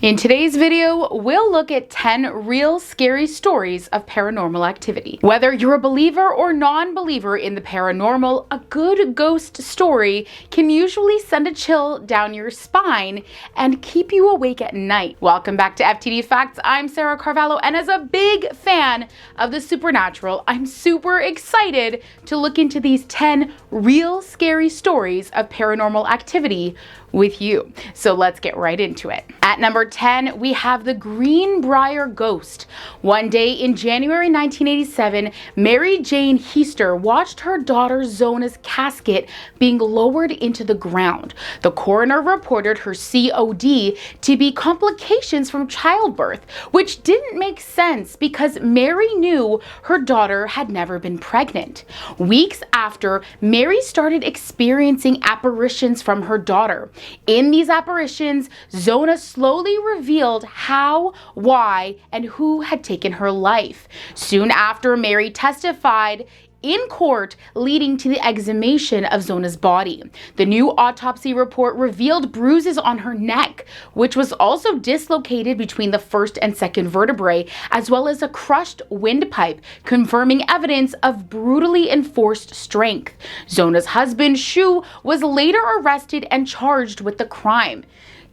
In today's video, we'll look at 10 real scary stories of paranormal activity. Whether you're a believer or non-believer in the paranormal, a good ghost story can usually send a chill down your spine and keep you awake at night. Welcome back to FTD Facts. I'm Sarah Carvalho, and as a big fan of the supernatural, I'm super excited to look into these 10 real scary stories of paranormal activity with you. So let's get right into it. At number 10, we have the Greenbrier ghost. One day in January 1987, Mary Jane Heaster watched her daughter Zona's casket being lowered into the ground. The coroner reported her COD to be complications from childbirth, which didn't make sense because Mary knew her daughter had never been pregnant. Weeks after, Mary started experiencing apparitions from her daughter. In these apparitions, Zona slowly revealed how, why, and who had taken her life. Soon after, Mary testified in court, leading to the exhumation of Zona's body. The new autopsy report revealed bruises on her neck, which was also dislocated between the first and second vertebrae, as well as a crushed windpipe, confirming evidence of brutally enforced strength. Zona's husband, Shu, was later arrested and charged with the crime.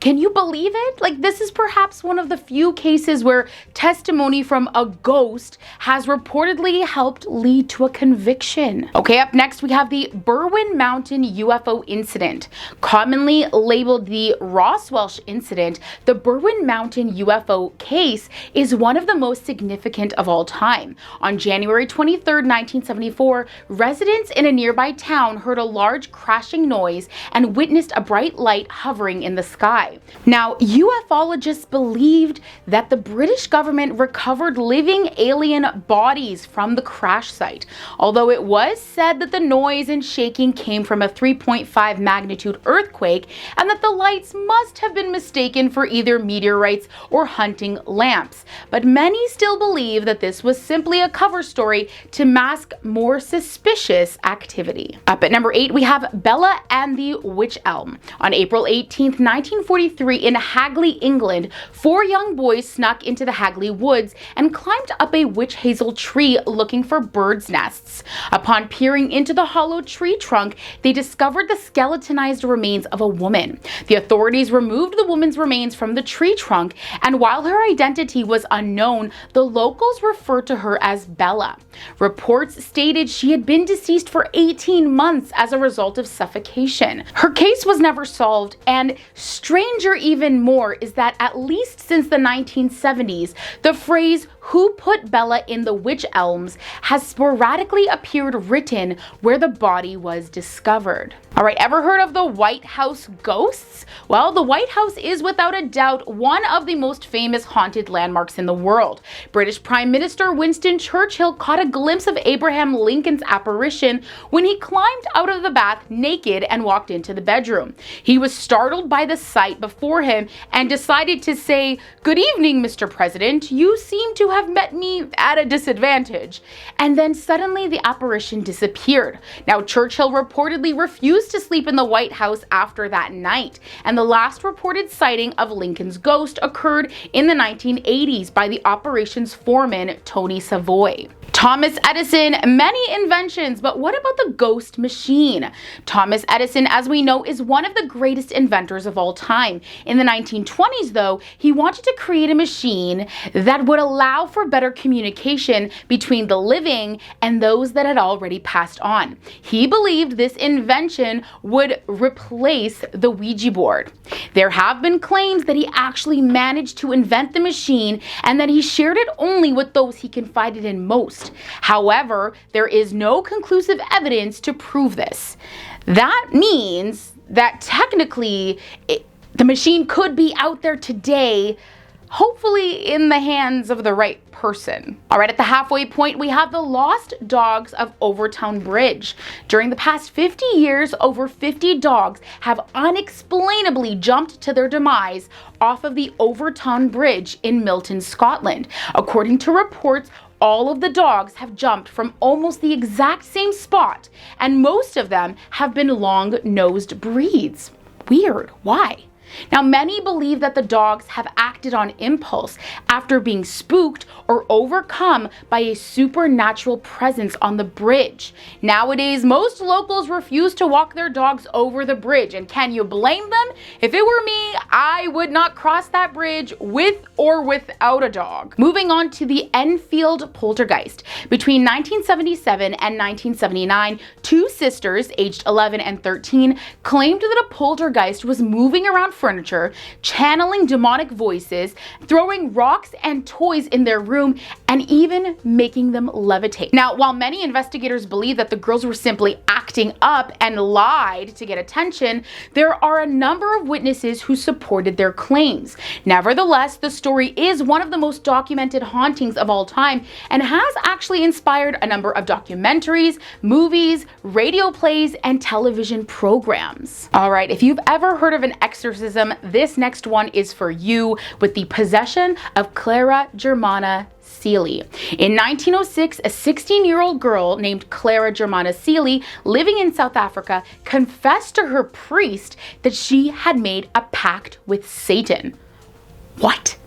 Can you believe it? Like, this is perhaps one of the few cases where testimony from a ghost has reportedly helped lead to a conviction. Okay, up next we have the BERWYN Mountain UFO incident. Commonly labeled the Roswell incident, the BERWYN Mountain UFO case is one of the most significant of all time. On January 23, 1974, residents in a nearby town heard a large crashing noise and witnessed a bright light hovering in the sky. Now, ufologists believed that the British government recovered living alien bodies from the crash site, although it was said that the noise and shaking came from a 3.5 magnitude earthquake and that the lights must have been mistaken for either meteorites or hunting lamps. But many still believe that this was simply a cover story to mask more suspicious activity. Up at number 8, we have Bella and the Witch Elm. On April 18th, 1943, in Hagley, England, 4 young boys snuck into the Hagley woods and climbed up a witch hazel tree looking for birds' nests. Upon peering into the hollow tree trunk, they discovered the skeletonized remains of a woman. The authorities removed the woman's remains from the tree trunk, and while her identity was unknown, the locals referred to her as Bella. Reports stated she had been deceased for 18 months as a result of suffocation. Her case was never solved, and stranger even more is that at least since the 1970s, the phrase "who put Bella in the witch elms" has sporadically appeared written where the body was discovered. Alright, ever heard of the White House ghosts? Well, the White House is without a doubt one of the most famous haunted landmarks in the world. British Prime Minister Winston Churchill caught a glimpse of Abraham Lincoln's apparition when he climbed out of the bath naked and walked into the bedroom. He was startled by the sight before him and decided to say, "Good evening, Mr. President. You seem to have met me at a disadvantage." And then suddenly the apparition disappeared. Now, Churchill reportedly refused to sleep in the White House after that night, and the last reported sighting of Lincoln's ghost occurred in the 1980s by the operations foreman Tony Savoy. Thomas Edison, many inventions, but what about the ghost machine? Thomas Edison, as we know, is one of the greatest inventors of all time. In the 1920s, though, he wanted to create a machine that would allow for better communication between the living and those that had already passed on. He believed this invention would replace the Ouija board. There have been claims that he actually managed to invent the machine and that he shared it only with those he confided in most. However, there is no conclusive evidence to prove this. That means that technically the machine could be out there today, hopefully in the hands of the right person. Alright, at the halfway point, we have the lost dogs of OVERTOUN Bridge. During the past 50 years, over 50 dogs have unexplainably jumped to their demise off of the OVERTOUN Bridge in Milton, Scotland. According to reports, all of the dogs have jumped from almost the exact same spot, and most of them have been long-nosed breeds. Weird. Why? Now, many believe that the dogs have acted on impulse after being spooked or overcome by a supernatural presence on the bridge. Nowadays, most locals refuse to walk their dogs over the bridge, and can you blame them? If it were me, I would not cross that bridge with or without a dog. Moving on to the Enfield poltergeist. Between 1977 and 1979, two sisters, aged 11 and 13, claimed that a poltergeist was moving around furniture, channeling demonic voices, throwing rocks and toys in their room, and even making them levitate. Now, while many investigators believe that the girls were simply acting up and lied to get attention, there are a number of witnesses who supported their claims. Nevertheless, the story is one of the most documented hauntings of all time and has actually inspired a number of documentaries, movies, radio plays, and television programs. All right, if you've ever heard of an exorcism, this next one is for you, with the possession of CLARA GERMANA CELE. In 1906, a 16-year-old girl named CLARA GERMANA CELE, living in South Africa, confessed to her priest that she had made a pact with Satan. What?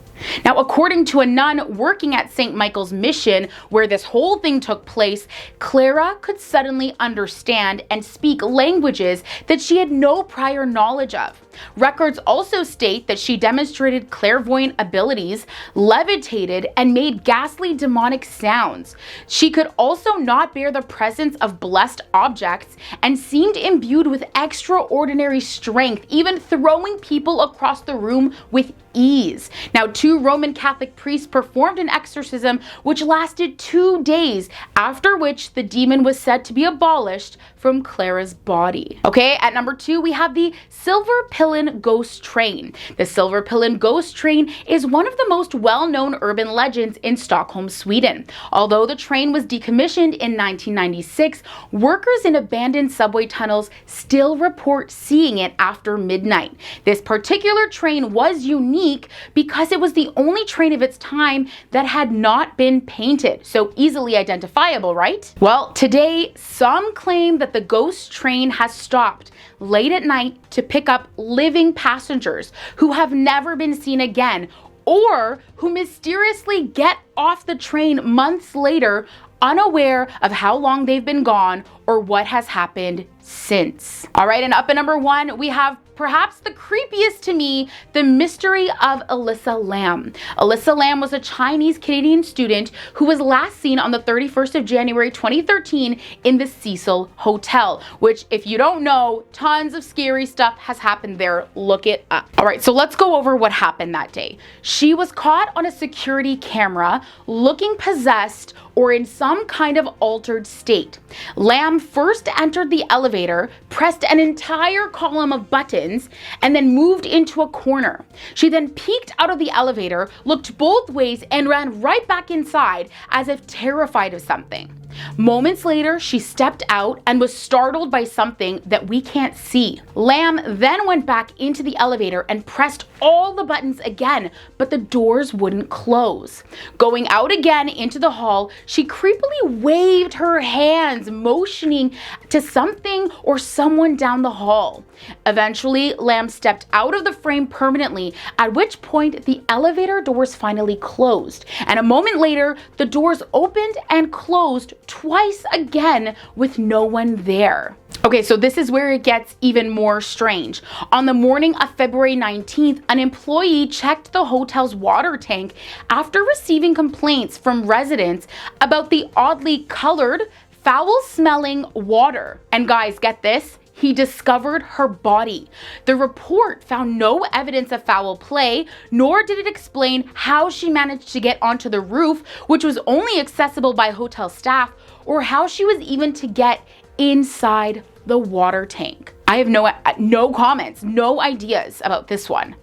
Now, according to a nun working at St. Michael's Mission, where this whole thing took place, Clara could suddenly understand and speak languages that she had no prior knowledge of. Records also state that she demonstrated clairvoyant abilities, levitated, and made ghastly demonic sounds. She could also not bear the presence of blessed objects and seemed imbued with extraordinary strength, even throwing people across the room with ease. Now, two Roman Catholic priests performed an exorcism which lasted 2 days, after which the demon was said to be abolished from Clara's body. Okay, at number 2, we have the SILVERPILEN ghost train. The SILVERPILEN ghost train is one of the most well-known urban legends in Stockholm, Sweden. Although the train was decommissioned in 1996, workers in abandoned subway tunnels still report seeing it after midnight. This particular train was unique because it was the only train of its time that had not been painted, so easily identifiable, right? Well, today, some claim that the ghost train has stopped late at night to pick up living passengers who have never been seen again, or who mysteriously get off the train months later, unaware of how long they've been gone or what has happened since. All right, and up at number 1, we have perhaps the creepiest to me, the mystery of ELISA Lam. ELISA Lam was a Chinese-Canadian student who was last seen on the 31st of January 2013 in the Cecil Hotel, which, if you don't know, tons of scary stuff has happened there. Look it up. All right, so let's go over what happened that day. She was caught on a security camera looking possessed or in some kind of altered state. Lam first entered the elevator, pressed an entire column of buttons, and then moved into a corner. She then peeked out of the elevator, looked both ways, and ran right back inside as if terrified of something. Moments later, she stepped out and was startled by something that we can't see. Lam then went back into the elevator and pressed all the buttons again, but the doors wouldn't close. Going out again into the hall, she creepily waved her hands, motioning to something or someone down the hall. Eventually, Lam stepped out of the frame permanently, at which point the elevator doors finally closed. And a moment later, the doors opened and closed twice again with no one there. Okay, so this is where it gets even more strange. On the morning of February 19th, an employee checked the hotel's water tank after receiving complaints from residents about the oddly colored, foul-smelling water. And guys, get this? He discovered her body. The report found no evidence of foul play, nor did it explain how she managed to get onto the roof, which was only accessible by hotel staff, or how she was even to get inside the water tank. I have no comments, no ideas about this one.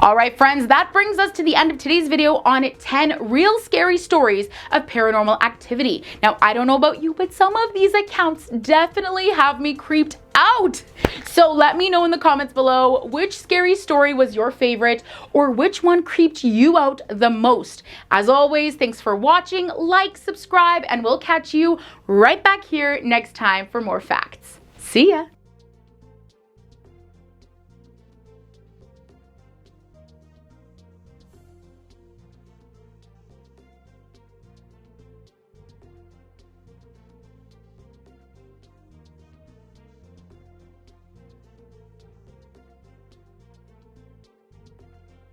All right, friends, that brings us to the end of today's video on 10 real scary stories of paranormal activity. Now, I don't know about you, but some of these accounts definitely have me creeped out. So let me know in the comments below which scary story was your favorite, or which one creeped you out the most. As always, thanks for watching, like, subscribe, and we'll catch you right back here next time for more facts. See ya.